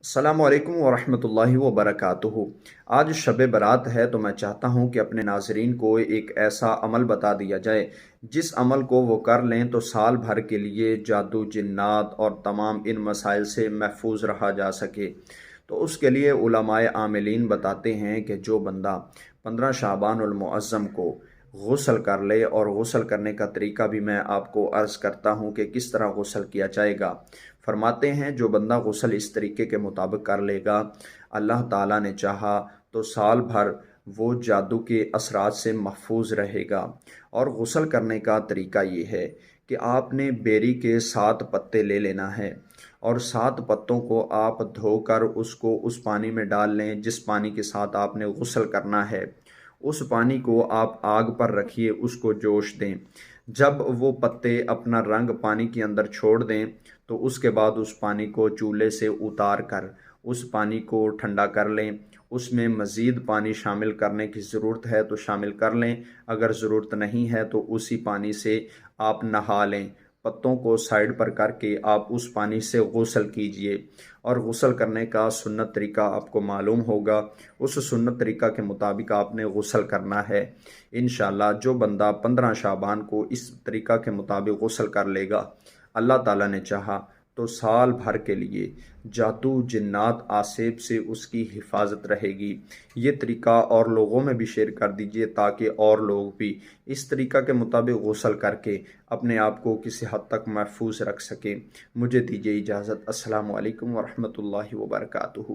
السلام علیکم ورحمۃ اللہ وبرکاتہ۔ آج شب برات ہے تو میں چاہتا ہوں کہ اپنے ناظرین کو ایک ایسا عمل بتا دیا جائے جس عمل کو وہ کر لیں تو سال بھر کے لیے جادو جنات اور تمام ان مسائل سے محفوظ رہا جا سکے۔ تو اس کے لیے علماء عاملین بتاتے ہیں کہ جو بندہ 15 شعبان المعظم کو غسل کر لے، اور غسل کرنے کا طریقہ بھی میں آپ کو عرض کرتا ہوں کہ کس طرح غسل کیا جائے گا۔ فرماتے ہیں جو بندہ غسل اس طریقے کے مطابق کر لے گا، اللہ تعالیٰ نے چاہا تو سال بھر وہ جادو کے اثرات سے محفوظ رہے گا۔ اور غسل کرنے کا طریقہ یہ ہے کہ آپ نے بیری کے 7 پتے لے لینا ہے، اور 7 پتوں کو آپ دھو کر اس کو اس پانی میں ڈال لیں جس پانی کے ساتھ آپ نے غسل کرنا ہے۔ اس پانی کو آپ آگ پر رکھیے، اس کو جوش دیں۔ جب وہ پتے اپنا رنگ پانی کے اندر چھوڑ دیں تو اس کے بعد اس پانی کو چولہے سے اتار کر اس پانی کو ٹھنڈا کر لیں۔ اس میں مزید پانی شامل کرنے کی ضرورت ہے تو شامل کر لیں، اگر ضرورت نہیں ہے تو اسی پانی سے آپ نہا لیں۔ پتوں کو سائیڈ پر کر کے آپ اس پانی سے غسل کیجئے، اور غسل کرنے کا سنت طریقہ آپ کو معلوم ہوگا۔ اس سنت طریقہ کے مطابق آپ نے غسل کرنا ہے۔ انشاءاللہ جو بندہ 15 شعبان کو اس طریقہ کے مطابق غسل کر لے گا، اللہ تعالیٰ نے چاہا تو سال بھر کے لیے جادو جنات آسیب سے اس کی حفاظت رہے گی۔ یہ طریقہ اور لوگوں میں بھی شیئر کر دیجئے تاکہ اور لوگ بھی اس طریقہ کے مطابق غسل کر کے اپنے آپ کو کسی حد تک محفوظ رکھ سکیں۔ مجھے دیجئے اجازت۔ السلام علیکم ورحمۃ اللہ وبرکاتہ۔